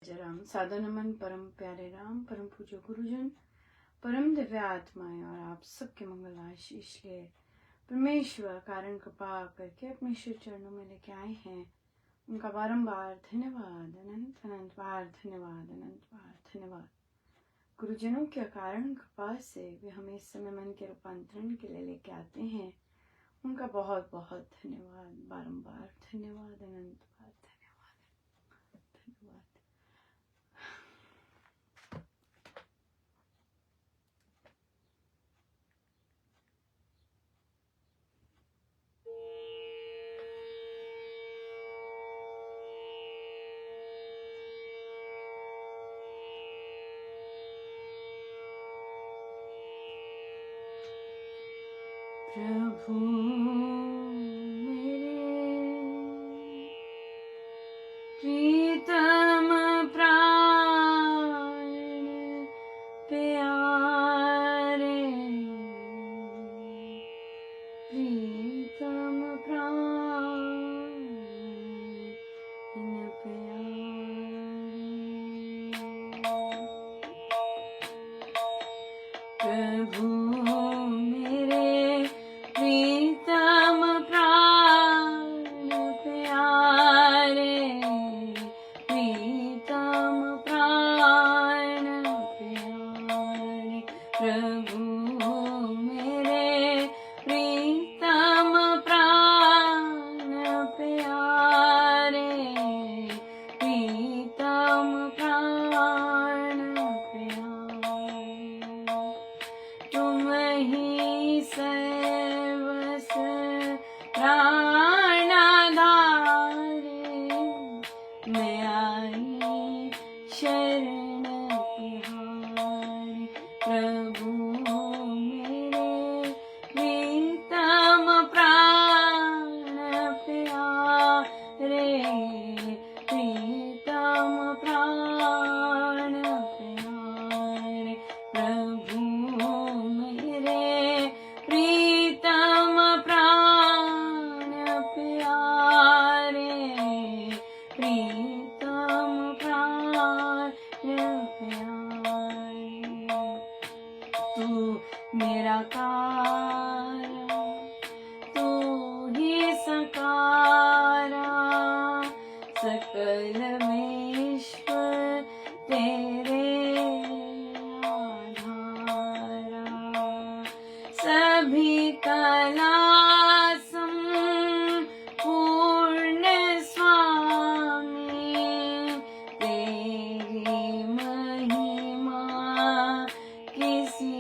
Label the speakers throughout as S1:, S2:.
S1: जय राम। सादर नमन परम प्यारे राम, परम पूज्य गुरुजन, परम दिव्य आत्माएं और आप सबके मंगल आशीष लिए परमेश्वर कारण कृपा करके अपने शिव चरणों में लेके आए हैं। उनका बारंबार धन्यवाद, अनंत अनंत बार धन्यवाद, अनंत बार धन्यवाद। गुरुजनों के कारण कृपा से वे हमें इस समय मन के रूपांतरण के लिए लेके आते हैं। उनका बहुत बहुत धन्यवाद, बारंबार धन्यवाद, अनंत बार धन्यवाद, धन्यवाद। प्रभु मेरे प्रीतम प्राण प्यारे, प्रीतम प्राण प्यारे। प्रभु मेरा कारा तू ही सकारा, सकल विश्व तेरे आधारा। सभी कला संपूर्ण स्वामी, तेरी महिमा किसी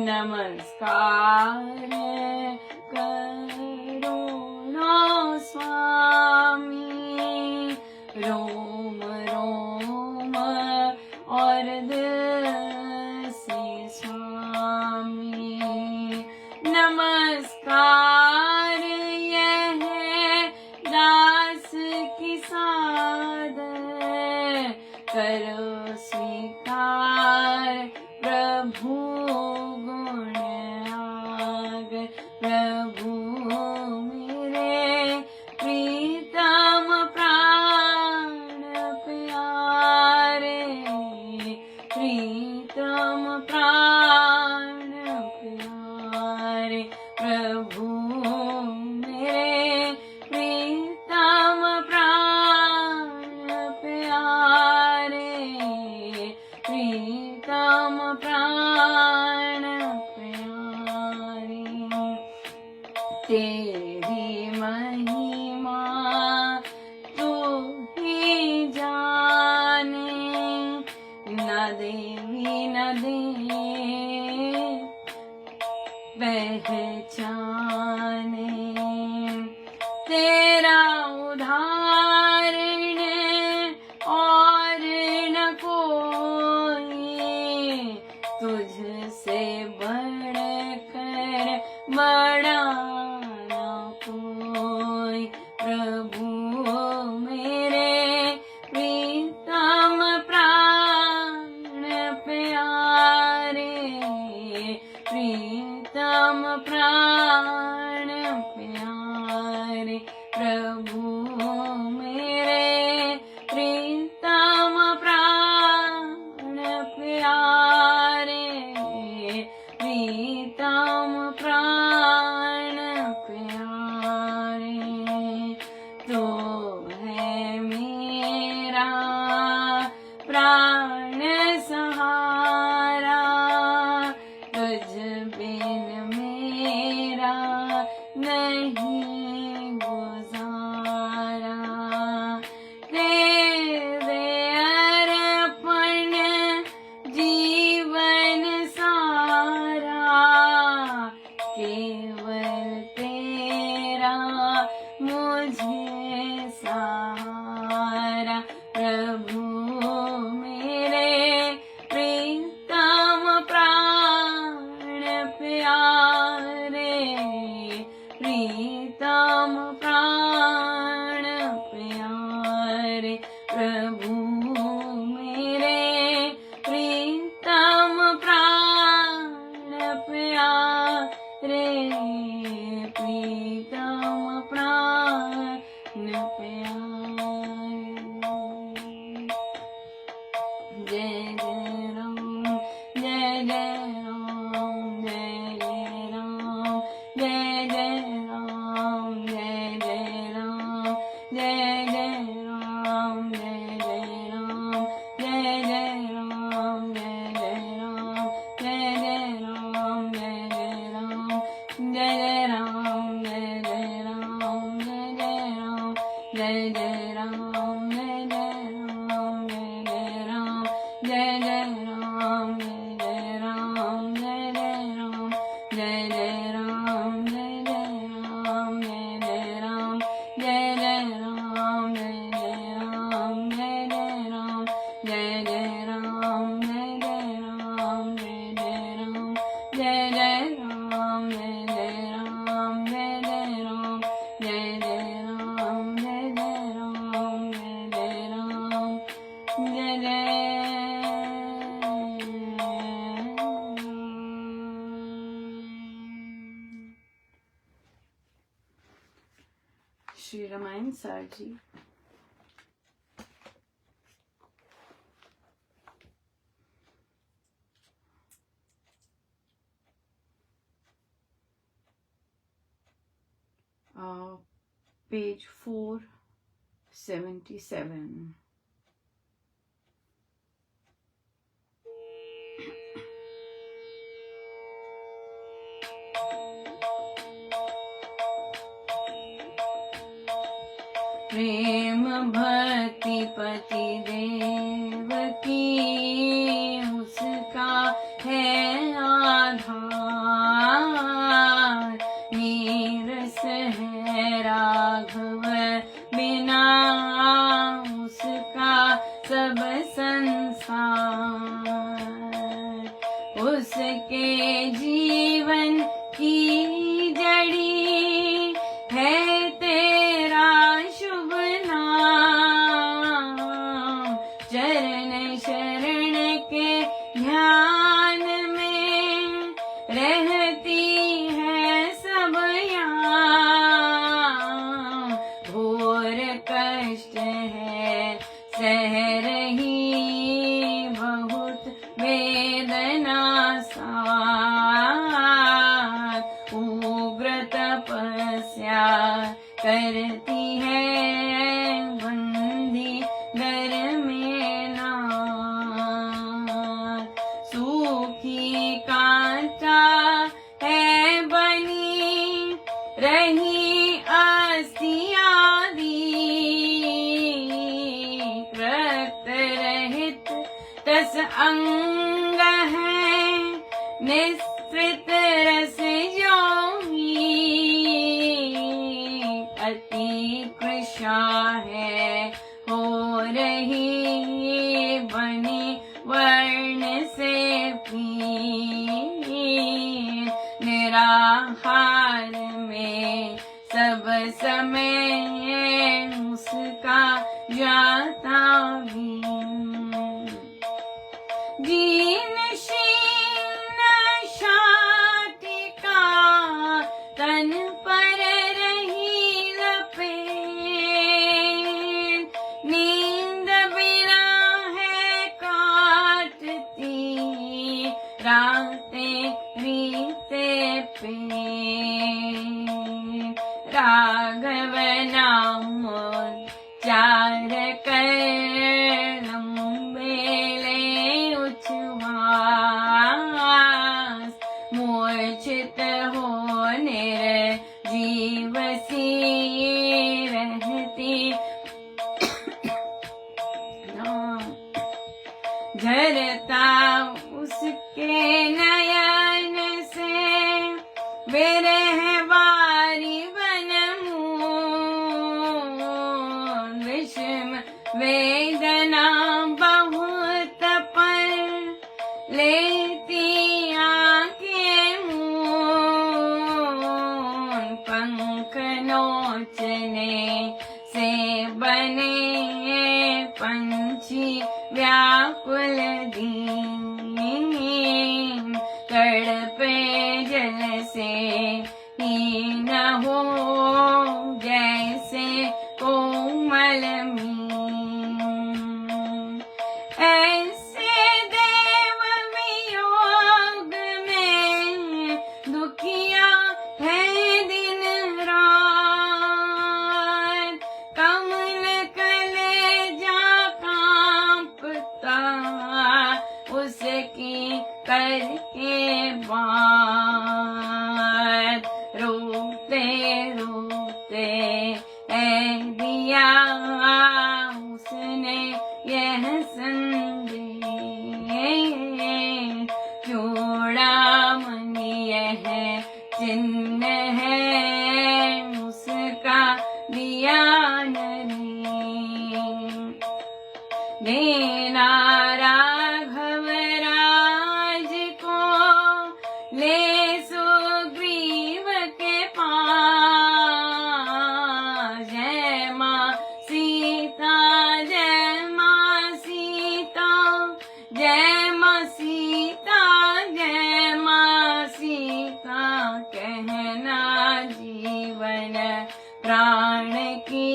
S1: नमस्कार करो नो स्वामी, रोम रोम और दिल से स्वामी। नमस्कार यह दास की सादर, करो स्वीकार प्रभु प्रभु मेरे प्रीतम प्राण प्यारे, प्रीतम प्राण प्यारे। प्रभु मेरे प्रीतम प्राण प्यारे, प्रीतम प्राण जय राम, जय जय राम, जय जय राम, जय जय राम, जय राम, जय जय राम, जय जय राम, जय जय राम, जय जय राम, जय जय राम, जय जय राम, जय जय राम, जय जय राम, जय जय राम, जय जय राम, जय जय राम, जय जय राम, जय जय राम, जय जय राम, जय जय राम, जय जय राम, जय जय श्री रामायण सार जी। Page 477. प्रेम भक्ति पति देव की उसका है आधार, नीरस है राघव बिना उसका सब संसार, उसके जीवन की जड़ी है तेरा शुभ नाम, चरण शरण के ध्यान में रहती है सब याम, घोर कष्ट है सह रही बहुत वेदना साथ, उग्र तपस्या करती है बंदी घर में नाथ, सूखी कांटा है बनी रही अस्थियादि, रक्त रहित तस अंग है निस्तृत रस जोगी, अति कृशा है हो रही बनी वर्ण से पीन, निराहार में सब समय उसका जाता भी, दीन शीन शाटिका तन पर रही लपेट, नींद बिना है काटती रातें रीते पे, राघव नाम चार कर लंबे ले उच्छ्वास, मूर्छित हो निर्जीव सी रहती झरता उसके नयन से विरह वारी बनमून, विषम वेदना बहुत पर लेती आंखें मून, पंख नोचने से बने पंछी व्याकुल दीन, तड़पे जल से हीन हो जैसे कोमल मीन, उसने यह संदेश चूड़ामणि यह चिन्ह है उसका दिया देना राघव राज को ले सुग्रीव के पास। जय माँ सीता जय माँ सीता जय माँ सीता जय माँ सीता कहना जीवन प्राण की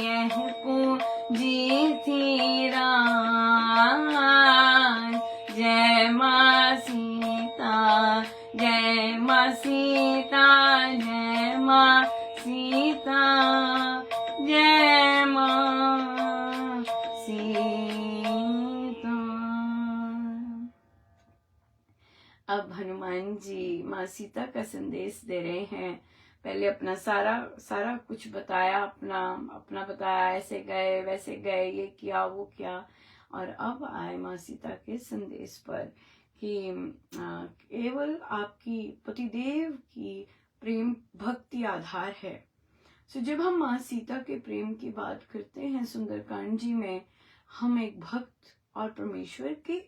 S1: यह पूंजी थी राज। जय माँ सीता जय माँ सीता जय माँ सीता जय माँ सीता। अब हनुमान जी माँ सीता का संदेश दे रहे हैं। पहले अपना सारा कुछ बताया, अपना बताया, ऐसे गए वैसे गए, ये किया वो किया, और अब आए माँ सीता के संदेश पर कि केवल आपकी पतिदेव की प्रेम भक्ति आधार है। सो जब हम माँ सीता के प्रेम की बात करते हैं सुंदरकांड जी में, हम एक भक्त और परमेश्वर की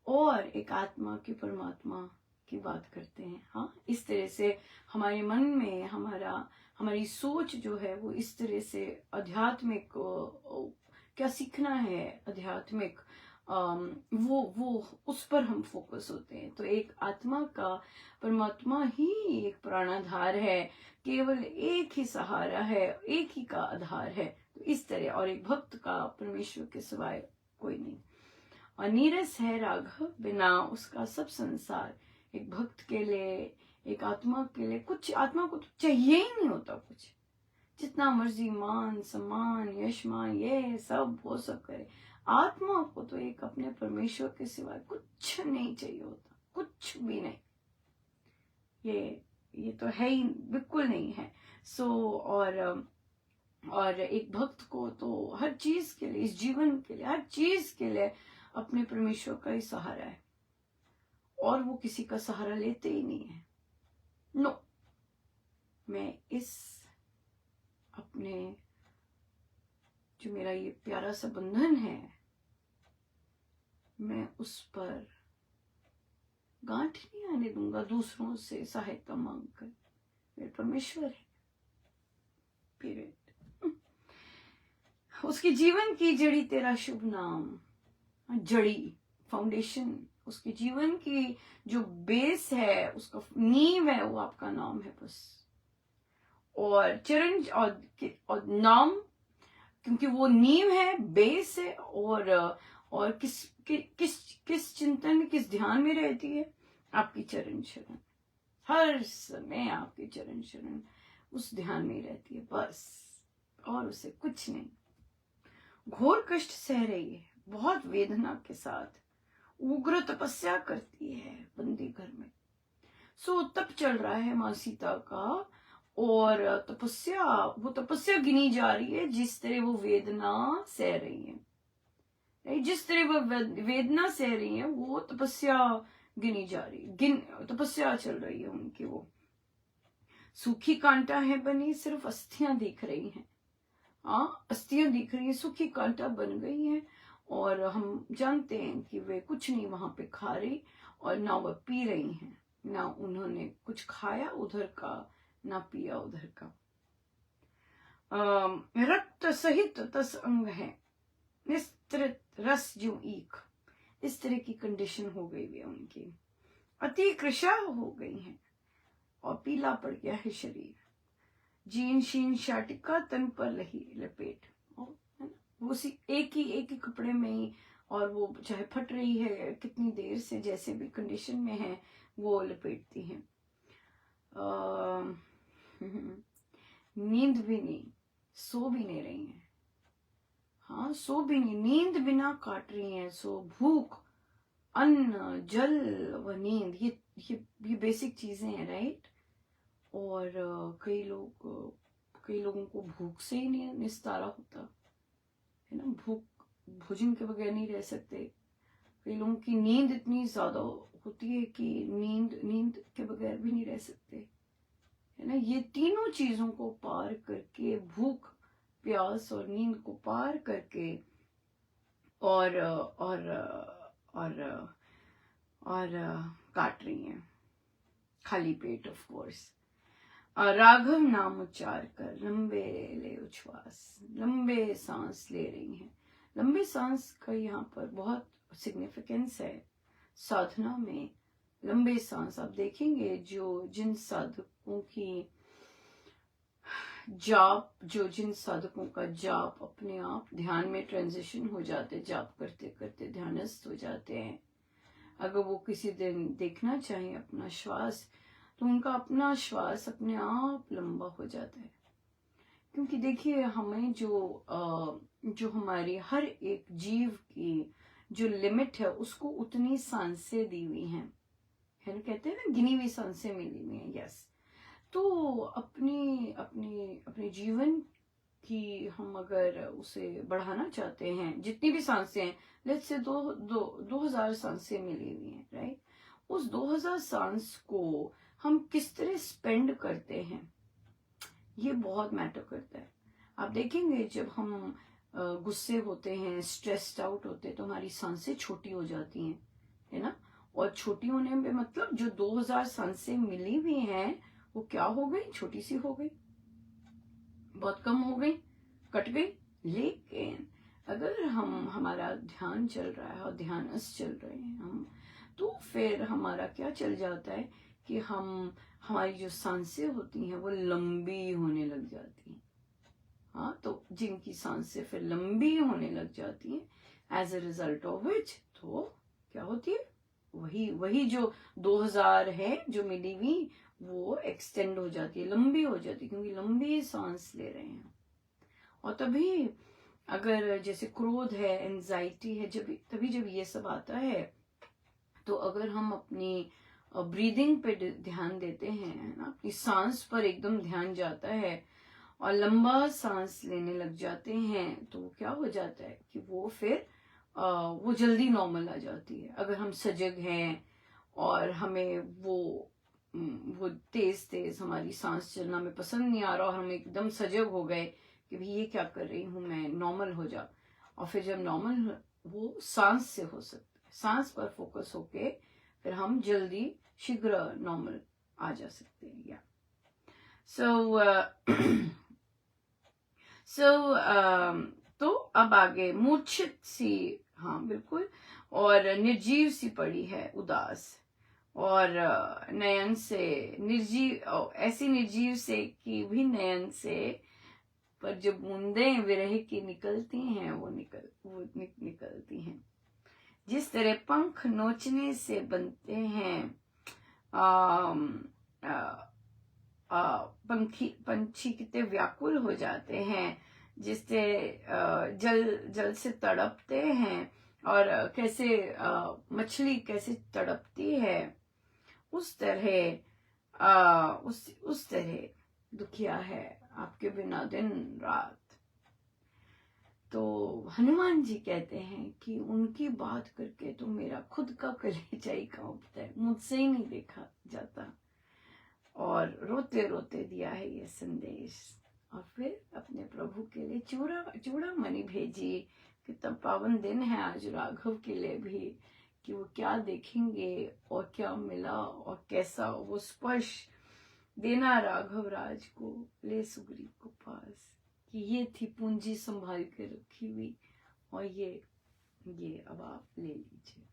S1: और एक आत्मा की परमात्मा की बात करते हैं। हाँ, इस तरह से हमारे मन में हमारी सोच जो है वो इस तरह से आध्यात्मिक क्या सीखना है, आध्यात्मिक वो उस पर हम फोकस होते हैं। तो एक आत्मा का परमात्मा ही एक प्राणाधार है, केवल एक ही सहारा है, एक ही का आधार है। तो इस तरह, और एक भक्त का परमेश्वर के सिवाय कोई नहीं। और नीरस है राघव बिना उसका सब संसार। एक भक्त के लिए, एक आत्मा के लिए कुछ, आत्मा को तो चाहिए ही नहीं होता कुछ, जितना मर्जी मान सम्मान यशमान ये सब वो सब करे, आत्मा को तो एक अपने परमेश्वर के सिवाय कुछ नहीं चाहिए होता, कुछ भी नहीं। ये तो है ही, बिल्कुल नहीं है। और एक भक्त को तो हर चीज के लिए, इस जीवन के लिए, हर चीज के लिए अपने परमेश्वर का ही सहारा है, और वो किसी का सहारा लेते ही नहीं है। नो, मैं इस अपने जो मेरा ये प्यारा सा बंधन है, मैं उस पर गांठ नहीं आने दूंगा दूसरों से सहायता मांगकर। मेरे परमेश्वर है, पीरियड। उसके जीवन की जड़ी तेरा शुभ नाम, जड़ी फाउंडेशन, उसके जीवन की जो बेस है, उसका नींव है, वो आपका नाम है बस। और चरण और नाम, क्योंकि वो नींव है, बेस है, और किस चिंतन में, किस ध्यान में रहती है? आपकी चरण शरण, हर समय आपकी चरण शरण उस ध्यान में रहती है बस, और उसे कुछ नहीं। घोर कष्ट सह रही है, बहुत वेदना के साथ उग्र तपस्या करती है बंदी घर में। सो तप चल रहा है माँ सीता का, और वो तपस्या गिनी जा रही है जिस तरह वो वेदना सह रही है। जिस तरह वो वेदना सह रही है, वो तपस्या गिनी जा रही है, तपस्या चल रही है उनकी। वो सूखी कांटा है बनी, सिर्फ अस्थियां दिख रही हैं। अस्थियां दिख रही है, सूखी कांटा बन गई है, और हम जानते हैं कि वे कुछ नहीं वहां पे खा रही, और ना वह पी रही हैं, ना उन्होंने कुछ खाया उधर का, ना पिया उधर का। रक्त सहित तस अंग है, निस्तृत रस जो ईख, इस तरह की कंडीशन हो गई है उनकी। अति कृशा हो गई है, और पीला पड़ गया है शरीर। जीन शीन शाटिका तन पर लही लपेट, वो एक ही कपड़े में ही, और वो चाहे फट रही है कितनी देर से, जैसे भी कंडीशन में है वो लपेटती हैं। नींद भी नहीं, सो भी नहीं रही हैं। हाँ, सो भी नहीं, नींद बिना काट रही हैं। सो भूख, अन्न, जल व नींद, ये बेसिक चीजें हैं, राइट। और कई लोगों को भूख से ही नहीं निस्तारा होता है ना, भूख भोजन के बगैर नहीं रह सकते। कई लोगों की नींद इतनी ज्यादा होती है कि नींद के बगैर भी नहीं रह सकते है ना। ये तीनों चीजों को पार करके, भूख प्यास और नींद को पार करके और काट रही हैं खाली पेट ऑफ कोर्स। राघव नाम उच्चार कर लंबे ले उच्छ्वास, लंबे सांस ले रही हैं। लंबे सांस का यहाँ पर बहुत सिग्निफिकेंस है साधना में। लंबे सांस आप देखेंगे जिन साधकों का जाप अपने आप ध्यान में ट्रांजिशन हो जाते, जाप करते करते ध्यानस्थ हो जाते हैं। अगर वो किसी दिन देखना चाहें अपना श्वास, तो उनका अपना श्वास अपने आप लंबा हो जाता है। क्योंकि देखिए, हमें जो हमारी हर एक जीव की जो लिमिट है उसको उतनी सांसें दी हुई हैं, है ना, कहते हैं ना गिनी हुई सांसें मिली हुई हैं। यस, तो अपने जीवन की हम अगर उसे बढ़ाना चाहते हैं, जितनी भी सांसें हैं, लेट्स से 2000 सांसें मिली हुई हैं, राइट। उस 2000 सांस को हम किस तरह स्पेंड करते हैं, ये बहुत मैटर करता है। आप देखेंगे जब हम गुस्से होते हैं, स्ट्रेस्ड आउट होते हैं, तो हमारी सांसें छोटी हो जाती हैं, है ना। और छोटी होने में मतलब जो 2000 सांसें मिली हुई हैं वो क्या हो गई, छोटी सी हो गई, बहुत कम हो गई, कट गई। लेकिन अगर हमारा ध्यान चल रहा है और ध्यानस्थ चल रहे हैं हम, तो फिर हमारा क्या चल जाता है कि हमारी जो सांसें होती हैं वो लंबी होने लग जाती हैं। हाँ, तो जिनकी सांसें फिर लंबी होने लग जाती हैं, as a result of which, तो क्या होती है, वही जो 2000 है जो मिली हुई, वो एक्सटेंड हो जाती है, लंबी हो जाती है, क्योंकि लंबी सांस ले रहे हैं। और तभी अगर जैसे क्रोध है, एंजाइटी है, जब ये सब आता है, तो अगर हम अपनी ब्रीदिंग पे ध्यान देते हैं ना, अपनी सांस पर एकदम ध्यान जाता है और लंबा सांस लेने लग जाते हैं, तो क्या हो जाता है कि वो फिर वो जल्दी नॉर्मल आ जाती है। अगर हम सजग हैं और हमें वो तेज हमारी सांस चलना में पसंद नहीं आ रहा और हम एकदम सजग हो गए कि भाई ये क्या कर रही हूं मैं, नॉर्मल हो जा, और फिर जब नॉर्मल वो सांस से हो सकता है, सांस पर फोकस होके फिर हम जल्दी शीघ्र नॉर्मल आ जा सकते हैं। या तो अब आगे मूर्छित सी, हाँ बिल्कुल, और निर्जीव सी पड़ी है, उदास, और नयन से निर्जीव, ऐसी निर्जीव से कि भी नयन से पर जो बूंदें विरह की निकलती हैं वो निकलती हैं। जिस तरह पंख नोचने से बनते हैं, पंछी कितने व्याकुल हो जाते हैं, जिससे जल से तड़पते हैं, और कैसे मछली कैसे तड़पती है, उस तरह दुखिया है आपके बिना दिन रात। तो हनुमान जी कहते हैं कि उनकी बात करके तो मेरा खुद का कलेजा ही कांपता है, मुझसे ही नहीं देखा जाता, और रोते रोते दिया है ये संदेश। और फिर अपने प्रभु के लिए चूड़ामणि भेजी। कितना पावन दिन है आज राघव के लिए भी, कि वो क्या देखेंगे और क्या मिला और कैसा वो स्पर्श देना राघव राज को, ले सुग्रीव को पास, कि ये थी पूंजी संभाल के रखी हुई, और ये अब आप ले लीजिए।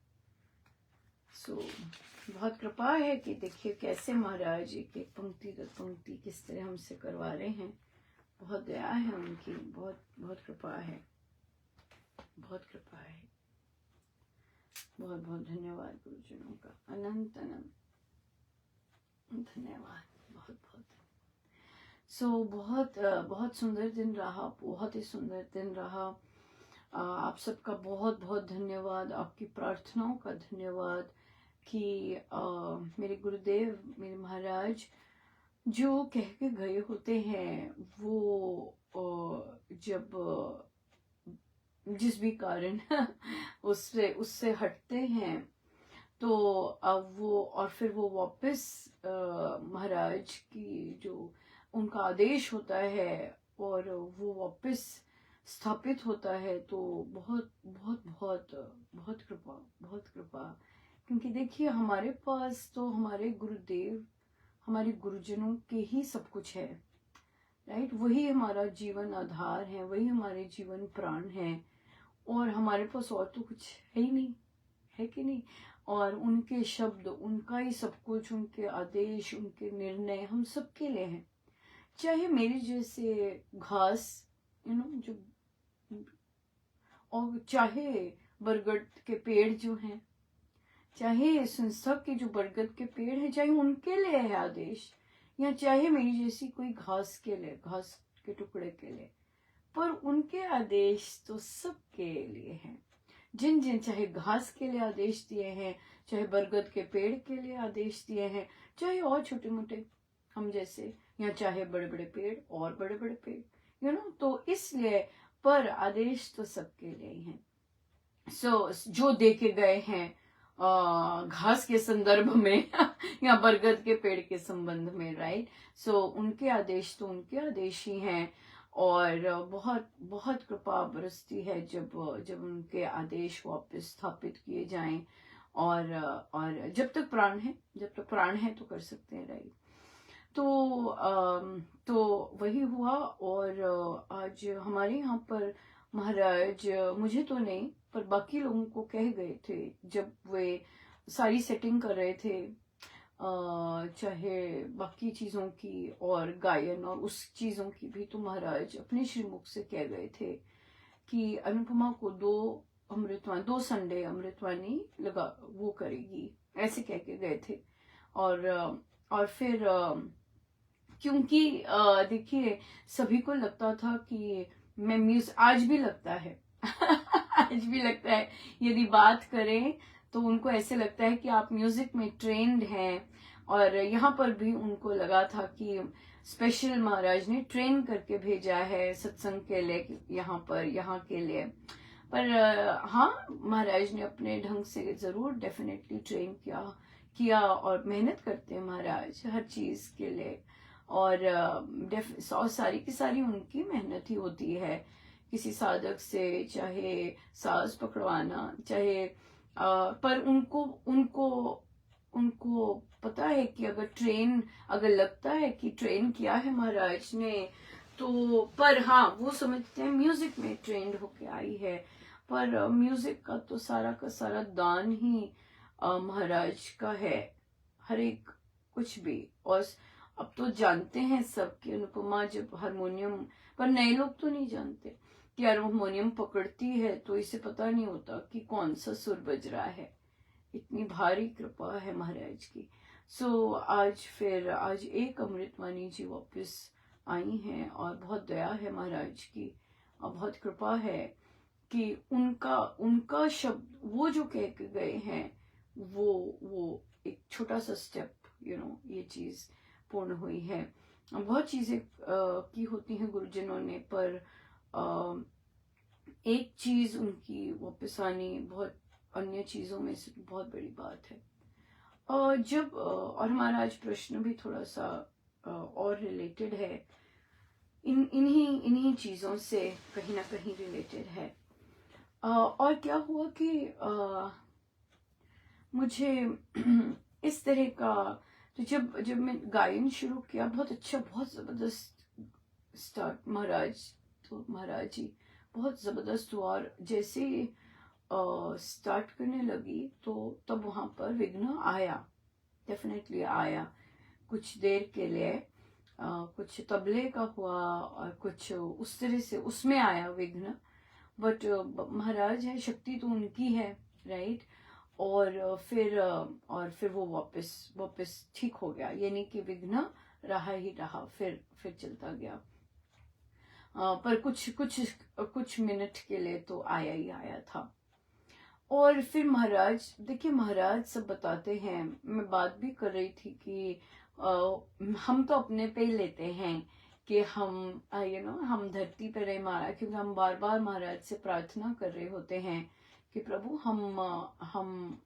S1: बहुत कृपा है कि देखिए कैसे महाराज एक एक पंक्ति दर पंक्ति किस तरह हमसे करवा रहे हैं। बहुत दया है उनकी, बहुत बहुत कृपा है, बहुत कृपा है। बहुत बहुत धन्यवाद गुरुजनों का, अनंत अनंत धन्यवाद, बहुत बहुत। बहुत सुंदर दिन रहा, बहुत ही सुंदर दिन रहा। आप सबका बहुत बहुत धन्यवाद, आपकी प्रार्थनाओं का धन्यवाद कि मेरे गुरुदेव, मेरे महाराज जो कह के गए होते हैं वो जब जिस भी कारण उससे उससे हटते हैं, तो अब वो और फिर वो वापस महाराज की जो उनका आदेश होता है और वो वापस स्थापित होता है, तो बहुत बहुत बहुत बहुत कृपा, बहुत कृपा। क्योंकि देखिए हमारे पास तो हमारे गुरुदेव, हमारे गुरुजनों के ही सब कुछ है, राइट। वही हमारा जीवन आधार है, वही हमारे जीवन प्राण है, और हमारे पास और तो कुछ है ही नहीं, है कि नहीं। और उनके शब्द, उनका ही सब कुछ, उनके आदेश, उनके निर्णय हम सबके लिए हैं। चाहे मेरे जैसे घास, जो, और चाहे बरगद के पेड़ जो हैं, चाहे संस्था के जो बरगद के पेड़ हैं, चाहे उनके लिए है आदेश, या चाहे मेरी जैसी कोई घास के लिए, घास के टुकड़े के लिए, पर उनके आदेश तो सबके लिए हैं। जिन जिन चाहे घास के लिए आदेश दिए हैं, चाहे बरगद के पेड़ के लिए आदेश दिए हैं, चाहे और छोटे मोटे हम जैसे, या चाहे बड़े बड़े पेड़ और बड़े बड़े पेड़, तो इसलिए पर आदेश तो सबके लिए ही हैं। जो दे के गए हैं घास के संदर्भ में या बरगद के पेड़ के संबंध में, राइट। उनके आदेश तो उनके आदेश ही हैं, और बहुत बहुत कृपा बरसती है जब जब उनके आदेश वापस स्थापित किए जाएं, और जब तक प्राण है, जब तक प्राण है तो कर सकते हैं, राइट। तो वही हुआ, और आज हमारे यहाँ पर महाराज, मुझे तो नहीं पर बाकी लोगों को कह गए थे जब वे सारी सेटिंग कर रहे थे, चाहे बाकी चीजों की और गायन और उस चीजों की भी, तो महाराज अपने श्रीमुख से कह गए थे कि अनुपमा को 2 संडे अमृतवाणी लगा वो करेगी, ऐसे कह के गए थे। और फिर क्योंकि देखिए सभी को लगता था कि मैं आज भी लगता है आज भी लगता है, यदि बात करें तो उनको ऐसे लगता है कि आप म्यूजिक में ट्रेंड हैं, और यहाँ पर भी उनको लगा था कि स्पेशल महाराज ने ट्रेन करके भेजा है सत्संग के लिए, यहाँ के लिए। पर हाँ, महाराज ने अपने ढंग से जरूर डेफिनेटली ट्रेन किया, और मेहनत करते हैं महाराज हर चीज के लिए, और सारी की सारी उनकी मेहनत ही होती है। किसी साधक से चाहे सांस पकड़वाना, चाहे पर उनको उनको उनको पता है कि अगर लगता है कि ट्रेन किया है महाराज ने, तो पर हाँ वो समझते हैं म्यूजिक में ट्रेंड होके आई है, पर म्यूजिक का तो सारा दान ही महाराज का है, हर एक कुछ भी। और अब तो जानते हैं सब कि अनुपमा जब हारमोनियम, पर नए लोग तो नहीं जानते कि हारमोनियम पकड़ती है तो इसे पता नहीं होता कि कौन सा सुर बज रहा है। इतनी भारी कृपा है महाराज की। आज एक अमृतवाणी जी वापस आई हैं, और बहुत दया है महाराज की, और बहुत कृपा है कि उनका शब्द, वो जो कह के गए हैं, वो एक छोटा सा स्टेप, ये चीज पूर्ण हुई है। बहुत चीजें की होती हैं गुरुजनों ने, पर एक चीज उनकी वापस आनी बहुत अन्य चीजों में से बहुत बड़ी बात है। और हमारा आज प्रश्न भी थोड़ा सा और रिलेटेड है, इन्हीं चीजों से कहीं ना कहीं रिलेटेड है। और क्या हुआ कि मुझे इस तरह का, तो जब मैं गायन शुरू किया, बहुत अच्छा, बहुत जबरदस्त स्टार्ट महाराज जी बहुत जबरदस्त हुआ, और जैसे स्टार्ट करने लगी तो तब वहां पर विघ्न आया, डेफिनेटली आया, कुछ देर के लिए कुछ तबले का हुआ और कुछ उस तरह से उसमें आया विघ्न, बट महाराज है, शक्ति तो उनकी है, राइट। और फिर वो वापस ठीक हो गया, यानी कि विघ्न रहा ही रहा, फिर चलता गया। पर कुछ मिनट के लिए तो आया ही आया था। और फिर महाराज, देखिए महाराज सब बताते हैं, मैं बात भी कर रही थी कि हम तो अपने पे ही लेते हैं कि हम हम धरती पे रहे महाराज, क्योंकि हम बार बार महाराज से प्रार्थना कर रहे होते हैं कि प्रभु हम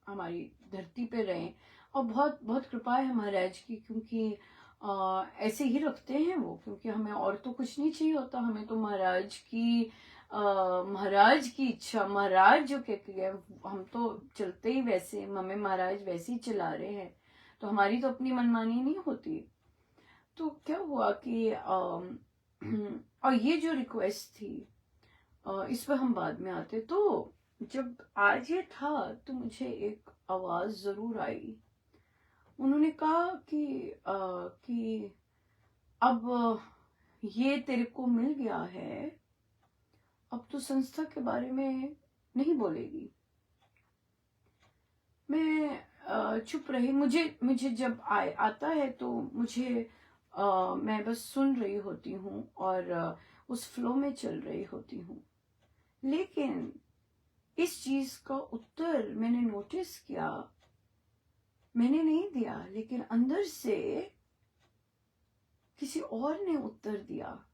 S1: हमारी धरती पे रहें। और बहुत बहुत कृपा है महाराज की, क्योंकि ऐसे ही रखते हैं वो, क्योंकि हमें और तो कुछ नहीं चाहिए होता, हमें तो महाराज की इच्छा, महाराज जो कहते गए हम तो चलते ही वैसे, हमें महाराज वैसे ही चला रहे हैं, तो हमारी तो अपनी मनमानी नहीं होती। तो क्या हुआ कि और ये जो रिक्वेस्ट थी इस पर हम बाद में आते। तो जब आज ये था तो मुझे एक आवाज जरूर आई। उन्होंने कहा कि अब ये तेरे को मिल गया है, अब तो संस्था के बारे में नहीं बोलेगी। मैं चुप रही। मुझे जब आता है तो मुझे मैं बस सुन रही होती हूँ और उस फ्लो में चल रही होती हूँ। लेकिन इस चीज का उत्तर मैंने नोटिस किया, मैंने नहीं दिया, लेकिन अंदर से किसी और ने उत्तर दिया।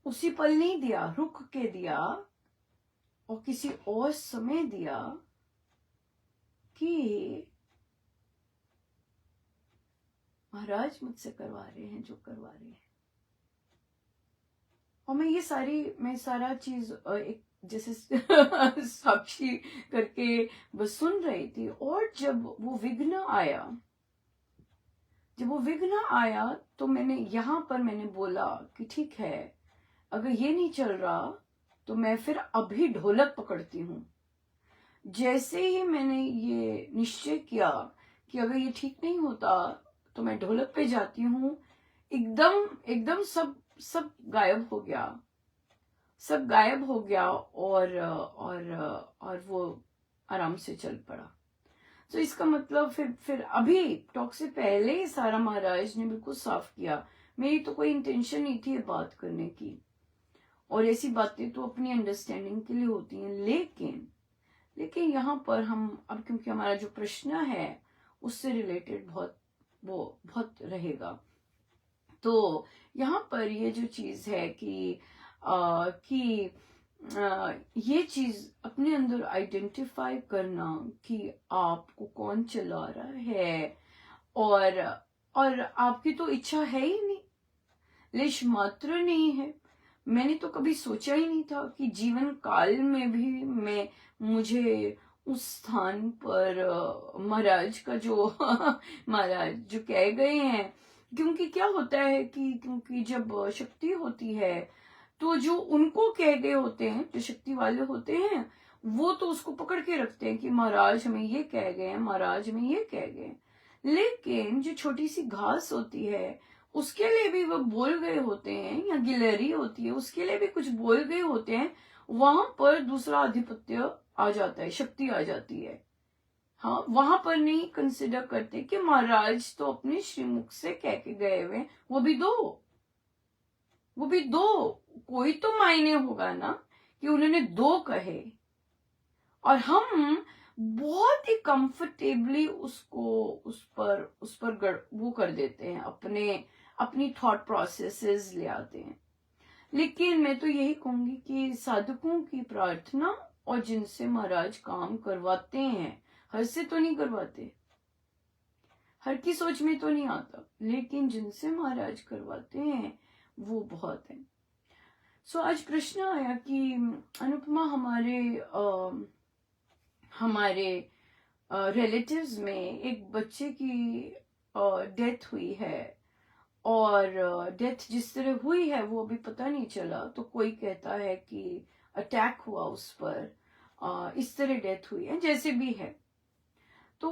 S1: उसी पल नहीं दिया, रुक के दिया और किसी और समय दिया कि महाराज मुझसे करवा रहे हैं जो करवा रहे हैं। और मैं सारा चीज एक जैसे साक्षी करके बस सुन रही थी। और जब वो विघ्न आया तो मैंने बोला कि ठीक है, अगर ये नहीं चल रहा तो मैं फिर अभी ढोलक पकड़ती हूँ। जैसे ही मैंने ये निश्चय किया कि अगर ये ठीक नहीं होता तो मैं ढोलक पे जाती हूँ, एकदम सब गायब हो गया और वो आराम से चल पड़ा। तो इसका मतलब फिर अभी टॉक से पहले ही सारा महाराज ने बिल्कुल साफ किया। मेरी तो कोई इंटेंशन नहीं थी ये बात करने की, और ऐसी बातें तो अपनी अंडरस्टैंडिंग के लिए होती हैं। लेकिन यहाँ पर हम अब, क्योंकि हमारा जो प्रश्न है उससे रिलेटेड बहुत रहेगा, तो यहाँ पर ये जो चीज है कि ये चीज अपने अंदर आइडेंटिफाई करना कि आपको कौन चला रहा है, और आपकी तो इच्छा है ही नहीं, लेश मात्र नहीं है। मैंने तो कभी सोचा ही नहीं था कि जीवन काल में भी मुझे उस स्थान पर महाराज का जो महाराज जो कह गए हैं। क्योंकि क्या होता है कि क्योंकि जब शक्ति होती है तो जो उनको कह गए होते हैं, जो शक्ति वाले होते हैं, वो तो उसको पकड़ के रखते हैं कि महाराज हमें ये कह गए हैं, महाराज हमें ये कह गए। लेकिन जो छोटी सी घास होती है उसके लिए भी वो बोल गए होते हैं, या गिलहरी होती है उसके लिए भी कुछ बोल गए होते हैं। वहां पर दूसरा आधिपत्य आ जाता है, शक्ति आ जाती है। हाँ, वहां पर नहीं कंसिडर करते कि महाराज तो अपने श्रीमुख से कह के गए हुए, वो भी दो कोई तो मायने होगा ना कि उन्होंने दो कहे, और हम बहुत ही कंफर्टेबली उसको उस पर वो कर देते हैं, अपनी थॉट प्रोसेसेस ले आते हैं। लेकिन मैं तो यही कहूंगी कि साधकों की प्रार्थना और जिनसे महाराज काम करवाते हैं, हर से तो नहीं करवाते, हर की सोच में तो नहीं आता, लेकिन जिनसे महाराज करवाते हैं वो बहुत है। सो आज प्रश्न आया कि अनुपमा, हमारे रिलेटिव्स में एक बच्चे की डेथ हुई है, और डेथ जिस तरह हुई है वो अभी पता नहीं चला। तो कोई कहता है कि अटैक हुआ उस पर, इस तरह डेथ हुई है, जैसे भी है। तो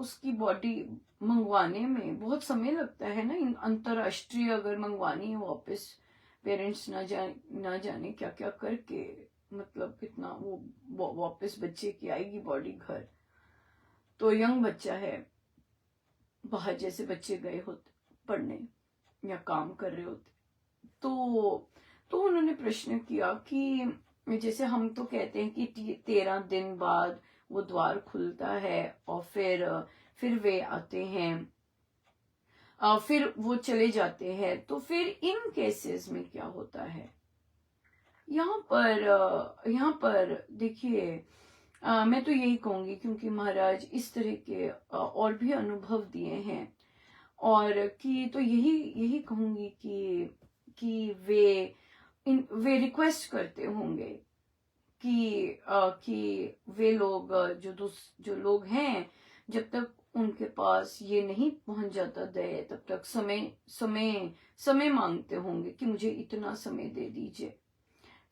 S1: उसकी बॉडी मंगवाने में बहुत समय लगता है ना, अंतरराष्ट्रीय अगर मंगवानी है वापस, पेरेंट्स ना जाने क्या क्या करके, मतलब कितना वो वापस बच्चे की आएगी बॉडी घर। तो यंग बच्चा है, बाहर जैसे बच्चे गए होते पढ़ने या काम कर रहे होते, तो उन्होंने प्रश्न किया कि जैसे हम तो कहते हैं कि 13 दिन बाद वो द्वार खुलता है, और फिर वे आते हैं, फिर वो चले जाते हैं। तो फिर इन केसेस में क्या होता है, यहाँ पर देखिए, मैं तो यही कहूंगी, क्योंकि महाराज इस तरह के और भी अनुभव दिए हैं, और कि तो यही यही कहूंगी कि वे रिक्वेस्ट करते होंगे कि वे लोग, जो लोग हैं, जब तक उनके पास ये नहीं पहुंच जाता दया, तब तक समय मांगते होंगे कि मुझे इतना समय दे दीजिए,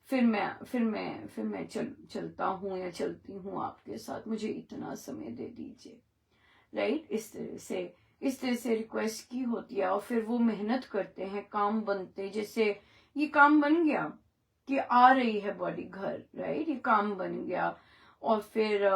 S1: फिर मैं चलता हूँ या चलती हूँ आपके साथ, मुझे इतना समय दे दीजिए। राइट, इस तरह से रिक्वेस्ट की होती है, और फिर वो मेहनत करते हैं, काम बनते, जैसे ये काम बन गया कि आ रही है बॉडी घर, राइट, ये काम बन गया, और फिर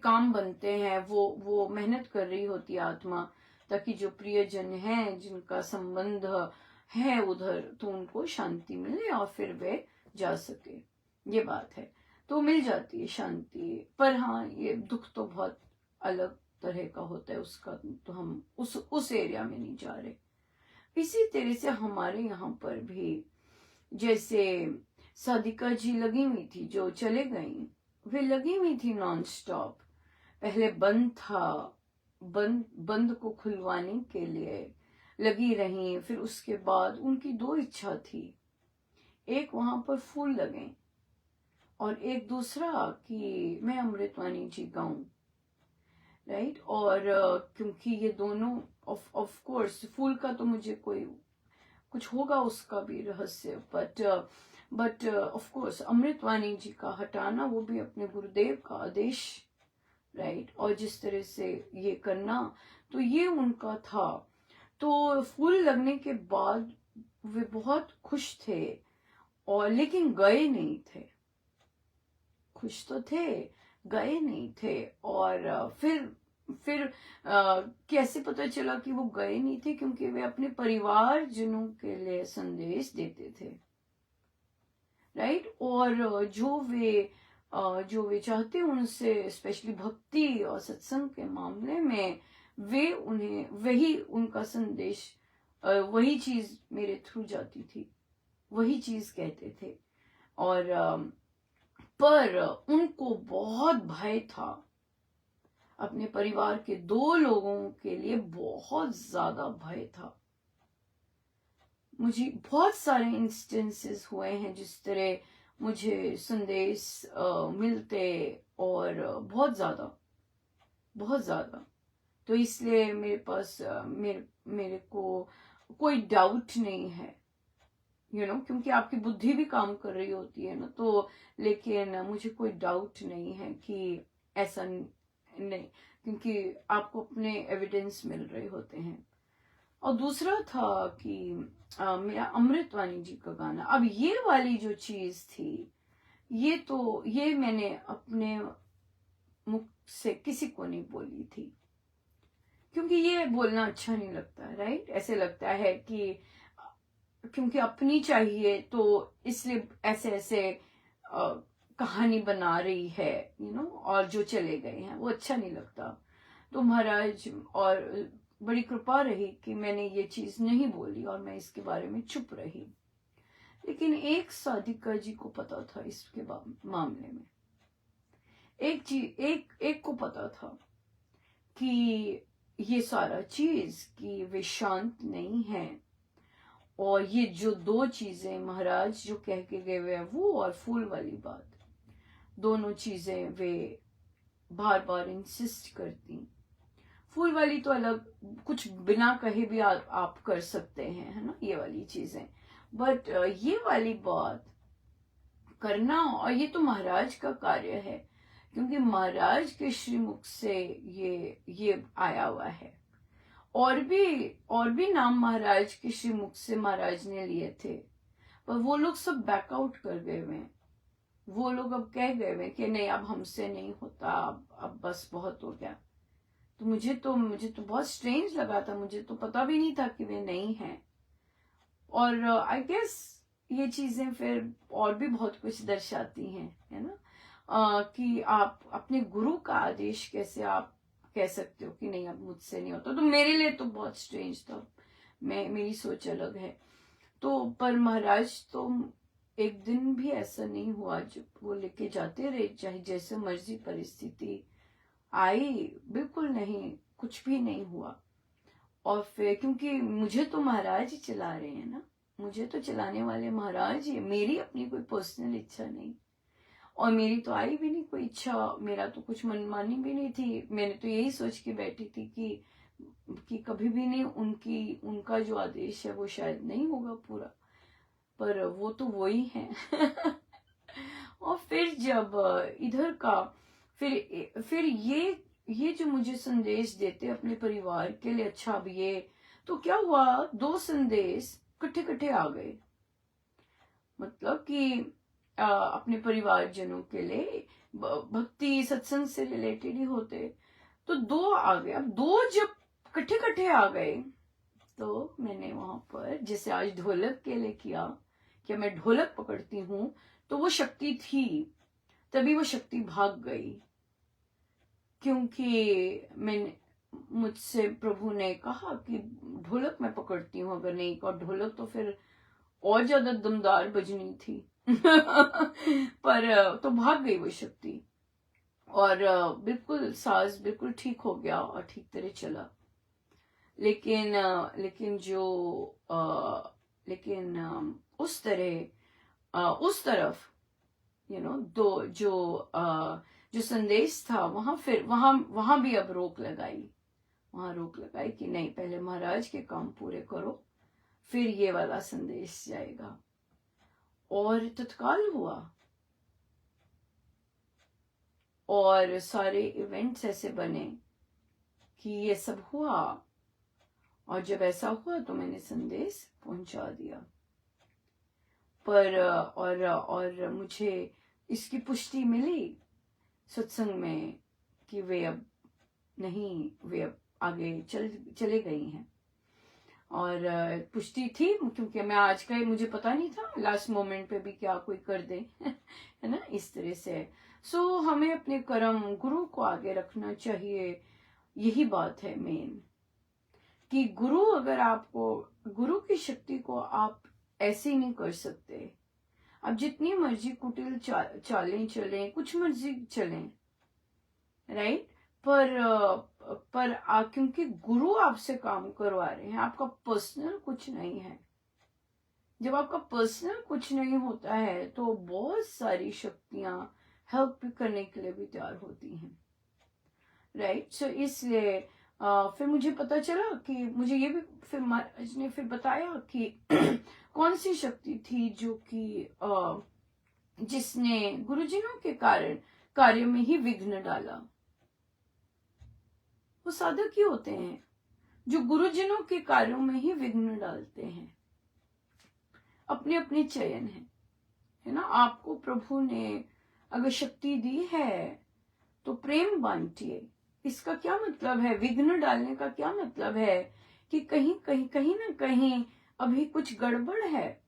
S1: काम बनते हैं, वो मेहनत कर रही होती है आत्मा, ताकि जो प्रियजन हैं, जिनका संबंध है उधर, तो उनको शांति मिले और फिर वे जा सके। ये बात है, तो मिल जाती है शांति। पर हाँ, ये दुख तो बहुत अलग तरह का होता है, उसका तो हम उस एरिया में नहीं जा रहे। इसी तरह से हमारे यहाँ पर भी, जैसे सादिका जी लगी हुई थी, जो चले गई, वे लगी हुई थी नॉन स्टॉप। पहले बंद था, बंद को खुलवाने के लिए लगी रही। फिर उसके बाद उनकी 2 इच्छा थी, एक वहां पर फूल लगे, और एक दूसरा कि मैं अमृतवाणी जी गाऊं। राइट, और क्योंकि ये दोनों, ऑफ कोर्स फूल का तो मुझे कुछ होगा उसका भी रहस्य, बट ऑफ कोर्स अमृतवाणी जी का हटाना, वो भी अपने गुरुदेव का आदेश। राइट, और जिस तरह से ये करना, तो ये उनका था। तो फूल लगने के बाद वे बहुत खुश थे, और लेकिन गए नहीं थे। खुश तो थे, गए नहीं थे। और फिर कैसे पता चला कि वो गए नहीं थे, क्योंकि वे अपने परिवारजनों के लिए संदेश देते थे। राइट, और जो वे चाहते उनसे, स्पेशली भक्ति और सत्संग के मामले में, वे उन्हें वही उनका संदेश, वही चीज मेरे थ्रू जाती थी, वही चीज कहते थे। और पर उनको बहुत भय था, अपने परिवार के 2 लोगों के लिए बहुत ज्यादा भय था। मुझे बहुत सारे इंस्टेंसेस हुए हैं जिस तरह मुझे संदेश मिलते, और बहुत ज्यादा। तो इसलिए मेरे पास मेरे को कोई डाउट नहीं है, क्योंकि आपकी बुद्धि भी काम कर रही होती है ना, तो लेकिन मुझे कोई डाउट नहीं है कि ऐसा नहीं, क्योंकि आपको अपने एविडेंस मिल रहे होते हैं। और दूसरा था कि मेरा अमृतवाणी जी का गाना। अब ये वाली जो चीज थी, ये मैंने अपने मुख से किसी को नहीं बोली थी, क्योंकि ये बोलना अच्छा नहीं लगता। राइट, ऐसे लगता है कि क्योंकि अपनी चाहिए, तो इसलिए ऐसे कहानी बना रही है, और जो चले गए हैं वो अच्छा नहीं लगता। तो महाराज और बड़ी कृपा रही कि मैंने ये चीज नहीं बोली, और मैं इसके बारे में चुप रही। लेकिन एक साधिका जी को पता था इसके मामले में, एक को पता था कि ये सारा चीज, कि वे शांत नहीं है, और ये जो 2 चीजें महाराज जो कह के गए हुए हैं, वो और फूल वाली बात, दोनों चीजें वे बार बार इंसिस्ट करती। फूल वाली तो अलग, कुछ बिना कहे भी आप कर सकते हैं, है ना, ये वाली चीजें। बट ये वाली बात करना, और ये तो महाराज का कार्य है, क्योंकि महाराज के श्रीमुख से ये आया हुआ है। और भी नाम महाराज के श्रीमुख से महाराज ने लिए थे, पर वो लोग सब बैकआउट कर गए हुए हैं। वो लोग अब कह गए हुए कि नहीं, अब हमसे नहीं होता, अब बस बहुत हो गया। तो मुझे तो बहुत स्ट्रेंज लगा था, मुझे तो पता भी नहीं था कि वे नहीं हैं। और आई गेस ये चीजें फिर और भी बहुत कुछ दर्शाती हैं, है ना। कि आप अपने गुरु का आदेश कैसे आप कह सकते हो कि नहीं अब मुझसे नहीं होता। तो मेरे लिए तो बहुत स्ट्रेंज था, मेरी सोच अलग है। तो पर महाराज तो एक दिन भी ऐसा नहीं हुआ, जब वो लेके जाते रहे चाहे जैसे मर्जी परिस्थिति आई, बिल्कुल नहीं, कुछ भी नहीं हुआ। और फिर क्योंकि मुझे तो महाराज ही चला रहे हैं ना, मुझे तो चलाने वाले महाराज ही, मेरी अपनी कोई पर्सनल इच्छा नहीं, और मेरी तो आई भी नहीं कोई इच्छा, मेरा तो कुछ मनमानी भी नहीं थी। मैंने तो यही सोच के बैठी थी कि कभी भी नहीं, उनका जो आदेश है वो शायद नहीं होगा पूरा, पर वो तो वही है। और फिर जब इधर का फिर ये जो मुझे संदेश देते अपने परिवार के लिए, अच्छा अब ये तो क्या हुआ, 2 संदेश इकट्ठे आ गए, मतलब कि अपने परिवारजनों के लिए भक्ति सत्संग से रिलेटेड ही होते, तो 2 आ गए। अब 2 जब इकट्ठे आ गए, तो मैंने वहां पर जैसे आज ढोलक के लिए किया कि मैं ढोलक पकड़ती हूं, तो वो शक्ति थी, तभी वो शक्ति भाग गई, क्योंकि मुझसे प्रभु ने कहा कि ढोलक मैं पकड़ती हूँ, अगर नहीं, और ढोलक तो फिर और ज्यादा दमदार बजनी थी। पर तो भाग गई वो शक्ति, और बिल्कुल साज बिल्कुल ठीक हो गया और ठीक तरह चला। लेकिन उस तरफ दो जो संदेश था, वहां भी अब रोक लगाई कि नहीं, पहले महाराज के काम पूरे करो, फिर ये वाला संदेश जाएगा। और तत्काल हुआ, और सारे इवेंट्स ऐसे बने कि ये सब हुआ, और जब ऐसा हुआ तो मैंने संदेश पहुंचा दिया। पर और मुझे इसकी पुष्टि मिली सत्संग में कि वे अब आगे चले गई हैं, और पुष्टि थी, क्योंकि मैं आज का मुझे पता नहीं था, लास्ट मोमेंट पे भी क्या कोई कर दे। है ना, इस तरह से। सो हमें अपने कर्म गुरु को आगे रखना चाहिए, यही बात है मेन, कि गुरु की शक्ति को आप ऐसे नहीं कर सकते। अब जितनी मर्जी कुटिल चालें चलें, कुछ मर्जी चलें, राइट, पर क्योंकि गुरु आपसे काम करवा रहे हैं, आपका पर्सनल कुछ नहीं है। जब आपका पर्सनल कुछ नहीं होता है, तो बहुत सारी शक्तियां हेल्प करने के लिए भी तैयार होती हैं, राइट। सो इसलिए फिर मुझे पता चला कि मुझे ये भी फिर महाराज ने फिर बताया कि कौन सी शक्ति थी जो कि जिसने गुरुजनों के कारण कार्य में ही विघ्न डाला। वो साधक ही होते हैं जो गुरुजनों के कार्यों में ही विघ्न डालते हैं, अपने अपने चयन है ना। आपको प्रभु ने अगर शक्ति दी है तो प्रेम बांटिए। इसका क्या मतलब है, विघ्न डालने का क्या मतलब है कि कहीं ना कहीं अभी कुछ गड़बड़ है,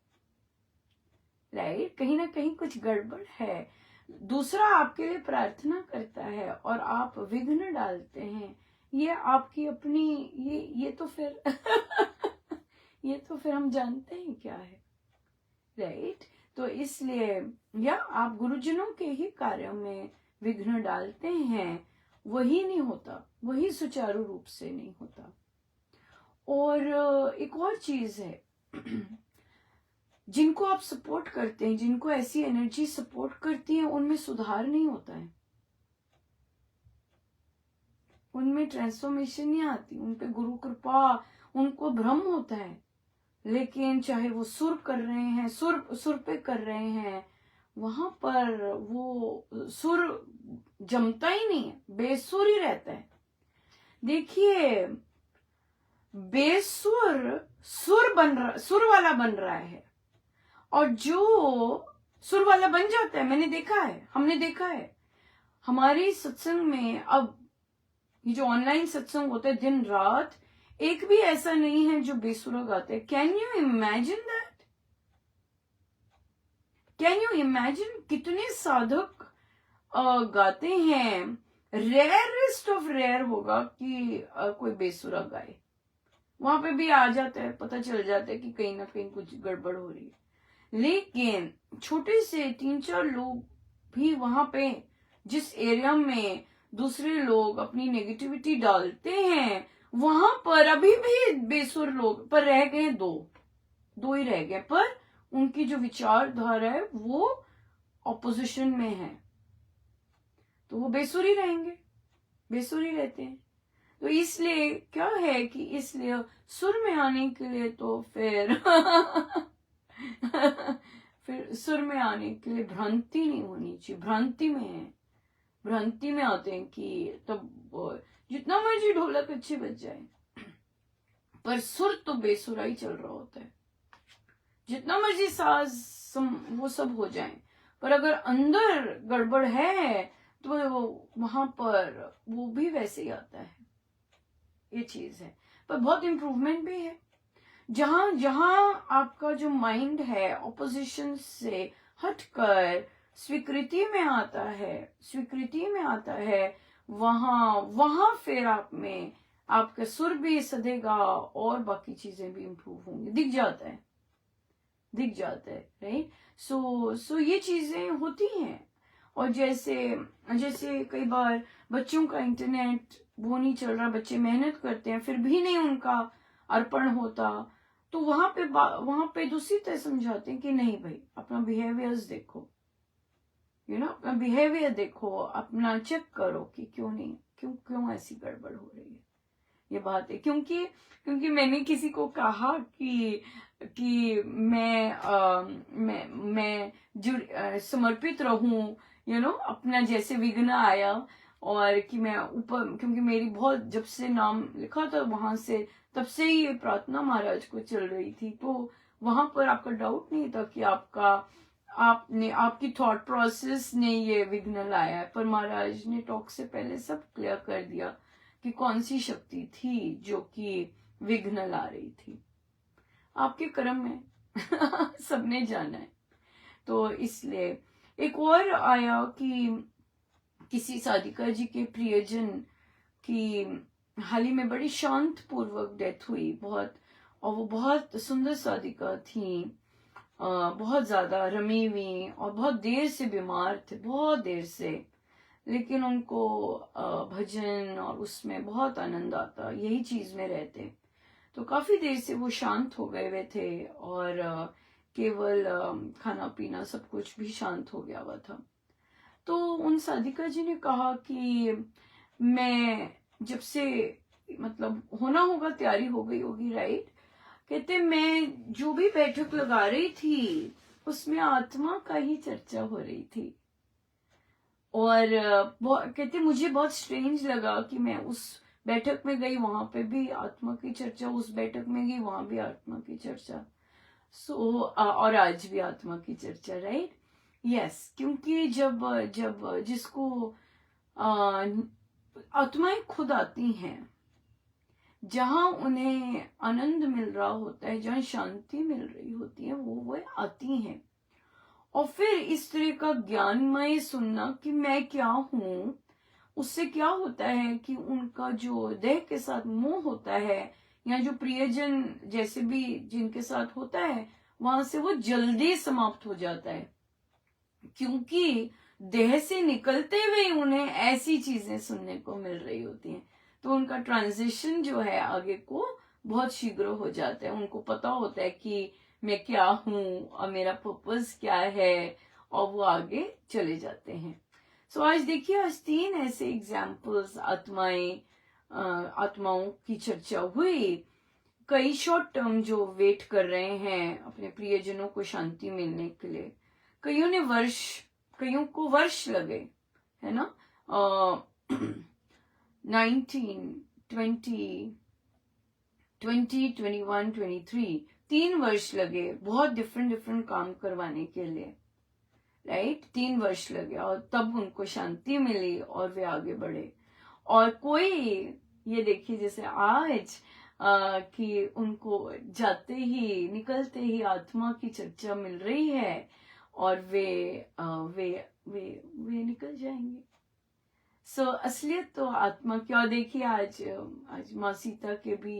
S1: राइट, कहीं ना कहीं कुछ गड़बड़ है। दूसरा आपके लिए प्रार्थना करता है और आप विघ्न डालते हैं, ये आपकी अपनी ये तो फिर ये तो फिर हम जानते हैं क्या है, राइट। तो इसलिए या आप गुरुजनों के ही कार्यों में विघ्न डालते हैं, वही नहीं होता, वही सुचारू रूप से नहीं होता। और एक और चीज है, जिनको आप सपोर्ट करते हैं, जिनको ऐसी एनर्जी सपोर्ट करती है, उनमें सुधार नहीं होता है, उनमें ट्रांसफॉर्मेशन नहीं आती, उन पे गुरु कृपा, उनको भ्रम होता है। लेकिन चाहे वो सुर कर रहे हैं, सुर पे कर रहे हैं, वहां पर वो सुर जमता ही नहीं है, बेसुर ही रहता है। देखिए, बेसुर सुर वाला बन रहा है, और जो सुर वाला बन जाता है, मैंने देखा है, हमने देखा है हमारे सत्संग में। अब ये जो ऑनलाइन सत्संग होता है दिन रात, एक भी ऐसा नहीं है जो बेसुरा गाते हैं। Can you imagine that? Can you imagine कितने साधक गाते हैं, रेयरेस्ट ऑफ रेयर होगा कि कोई बेसुरा गाए। वहां पे भी आ जाता है, पता चल जाता है कि कहीं ना कहीं कुछ गड़बड़ हो रही है। लेकिन छोटे से 3-4 लोग भी वहां पे, जिस एरिया में दूसरे लोग अपनी नेगेटिविटी डालते हैं, वहां पर अभी भी बेसुर लोग पर रह गए, दो ही रह गए, पर उनकी जो विचारधारा है वो ऑपोजिशन में है, तो वो बेसुरी रहेंगे, बेसुरी रहते हैं। तो इसलिए क्या है कि इसलिए सुर में आने के लिए तो फिर फिर सुर में आने के लिए भ्रांति नहीं होनी चाहिए। भ्रांति में है, भ्रांति में आते हैं कि तब जितना मर्जी ढोलक अच्छे बज जाए, पर सुर तो बेसुरा ही चल रहा होता है। जितना मर्जी साज वो सब हो जाए, पर अगर अंदर गड़बड़ है तो वहां पर वो भी वैसे ही आता है। ये चीज है, पर बहुत इम्प्रूवमेंट भी है। जहां जहां आपका जो माइंड है ऑपोजिशन से हटकर स्वीकृति में आता है, स्वीकृति में आता है, वहां फिर आप में आपका सुर भी सधेगा और बाकी चीजें भी इम्प्रूव होंगी। दिख जाता है, राइट। सो ये चीजें होती हैं। और जैसे कई बार बच्चों का इंटरनेट वो नहीं चल रहा, बच्चे मेहनत करते हैं फिर भी नहीं उनका अर्पण होता, तो वहां पे दूसरी तरह समझाते हैं कि नहीं भाई, अपना बिहेवियर्स देखो, अपना बिहेवियर देखो, अपना चेक करो कि क्यों ऐसी गड़बड़ हो रही है। ये बात है, क्योंकि मैंने किसी को कहा कि मैं समर्पित रहूं, अपना जैसे विघ्न आया, और कि मैं ऊपर, क्योंकि मेरी बहुत, जब से नाम लिखा था वहां से, तब से ही ये प्रार्थना महाराज को चल रही थी, तो वहां पर आपका डाउट नहीं था कि आपकी थॉट प्रोसेस ने ये विघ्न लाया है, पर महाराज ने टॉक से पहले सब क्लियर कर दिया कि कौन सी शक्ति थी जो कि विघ्न ला रही थी। आपके कर्म में सबने जाना है। तो इसलिए एक और आया कि किसी साधिका जी के प्रियजन की हाल ही में बड़ी शांत पूर्वक डेथ हुई, और वो बहुत सुंदर साधिका थी, बहुत ज्यादा रमी हुई और बहुत देर से बीमार थे, बहुत देर से, लेकिन उनको भजन और उसमें बहुत आनंद आता, यही चीज में रहते, तो काफी देर से वो शांत हो गए हुए थे, और केवल खाना पीना सब कुछ भी शांत हो गया हुआ था। तो उन साधिका जी ने कहा कि मैं जब से, मतलब होना होगा, तैयारी हो गई होगी, राइट, कहते मैं जो भी बैठक लगा रही थी उसमें आत्मा का ही चर्चा हो रही थी, और कहते मुझे बहुत स्ट्रेंज लगा कि मैं उस बैठक में गई, वहां पे भी आत्मा की चर्चा, उस बैठक में गई, वहां भी आत्मा की चर्चा, और आज भी आत्मा की चर्चा, राइट। यस, क्योंकि जब जिसको आत्माएं खुद आती हैं, जहां उन्हें आनंद मिल रहा होता है, जहां शांति मिल रही होती है, वो आती हैं, और फिर इस तरह का ज्ञानमय सुनना कि मैं क्या हूं, उससे क्या होता है कि उनका जो देह के साथ मोह होता है, या जो प्रियजन जैसे भी जिनके साथ होता है, वहां से वो जल्दी समाप्त हो जाता है, क्योंकि देह से निकलते हुए उन्हें ऐसी चीजें सुनने को मिल रही होती हैं, तो उनका ट्रांजिशन जो है आगे को बहुत शीघ्र हो जाता है। उनको पता होता है कि मैं क्या हूं और मेरा पर्पस क्या है, और वो आगे चले जाते हैं। सो आज देखिए, आज 3 ऐसे एग्जाम्पल्स आत्माओं की चर्चा हुई। कई शॉर्ट टर्म जो वेट कर रहे हैं अपने प्रियजनों को शांति मिलने के लिए, कईयों को वर्ष लगे, है ना, 19, 20, 21, 23, 3 वर्ष लगे बहुत डिफरेंट काम करवाने के लिए, राइट। 3 वर्ष लगे, और तब उनको शांति मिली और वे आगे बढ़े। और कोई, ये देखिए जैसे आज कि उनको जाते ही, निकलते ही आत्मा की चर्चा मिल रही है, और वे निकल जाएंगे। असलियत तो आत्मा की। और देखिए आज माँ सीता के भी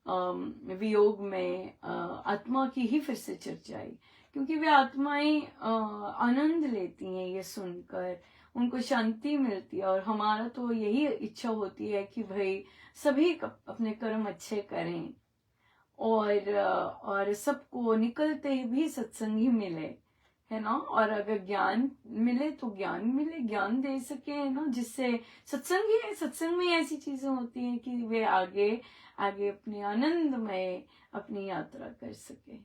S1: वियोग में आत्मा की ही फिर से चर्चा आई, क्योंकि वे आत्माएं आनंद लेती हैं ये सुनकर, उनको शांति मिलती है। और हमारा तो यही इच्छा होती है कि भाई सभी अपने कर्म अच्छे करें और सबको निकलते ही भी सत्संग ही मिले, है ना। और अगर ज्ञान मिले तो ज्ञान मिले, ज्ञान दे सके, है ना, जिससे सत्संग ही है। सत्संग में ऐसी चीजें होती हैं कि वे आगे आगे अपने आनंदमय अपनी यात्रा कर सके।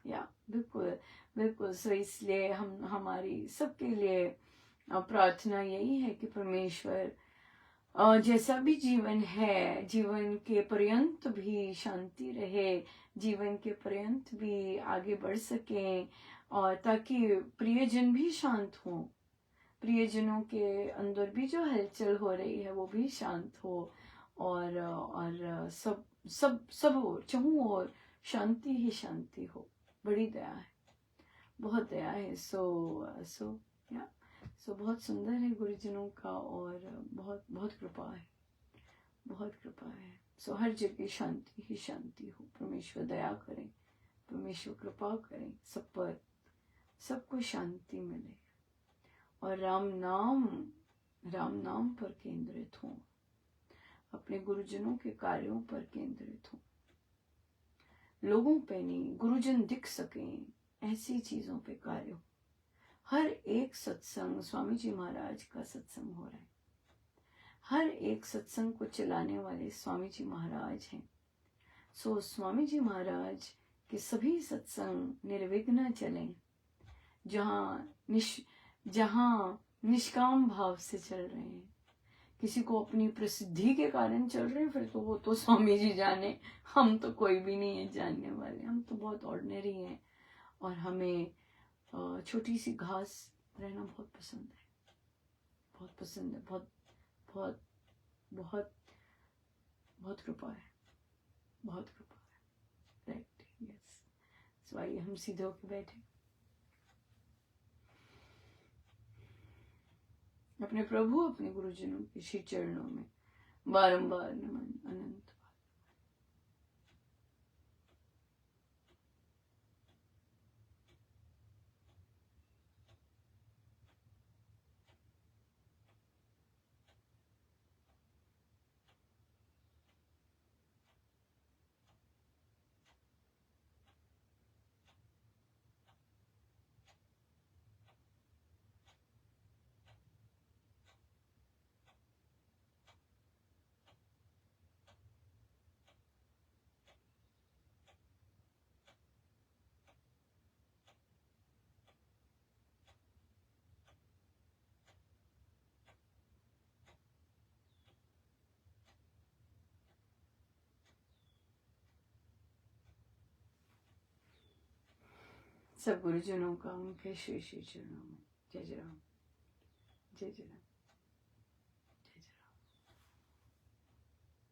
S1: या बिल्कुल बिल्कुल। सो इसलिए हमारी सबके लिए प्रार्थना यही है कि परमेश्वर जैसा भी जीवन है, जीवन के पर्यंत भी शांति रहे, जीवन के पर्यंत भी आगे बढ़ सके, और ताकि प्रियजन भी शांत हो, प्रियजनों के अंदर भी जो हलचल हो रही है वो भी शांत हो, और सब सब सब और चाहूं और शांति ही शांति हो। बड़ी दया है, बहुत दया है। सो या बहुत सुंदर है गुरुजनों का, और बहुत बहुत कृपा है, बहुत कृपा है। हर जगह शांति ही शांति हो। परमेश्वर दया करें, परमेश्वर कृपा करें, सब पर सबको शांति मिले, और राम नाम पर केंद्रित हो, अपने गुरुजनों के कार्यों पर केंद्रित हो, लोगों पे नहीं, गुरुजन दिख सकें ऐसी चीजों पे कार्य हो। हर एक सत्संग स्वामी जी महाराज का सत्संग हो रहा है, हर एक सत्संग को चलाने वाले स्वामी जी महाराज हैं। स्वामी जी महाराज के सभी सत्संग निर्विघ्न चलें, जहां निष्काम भाव से चल रहे हैं। किसी को अपनी प्रसिद्धि के कारण चल रहे हैं, फिर तो वो तो स्वामी जी जाने, हम तो कोई भी नहीं है जानने वाले, हम तो बहुत ऑर्डिनरी हैं, और हमें छोटी सी घास रहना बहुत पसंद है, बहुत पसंद है, बहुत बहुत बहुत बहुत कृपा है, बहुत कृपा है। Right, yes. सो आइए हम सीधे होके बैठे, अपने प्रभु अपने गुरुजनों के श्री चरणों में बारंबार नमन अनंत। सब गुरुजनों का उनके श्री श्री चरणों में जय जय राम, जय जय राम।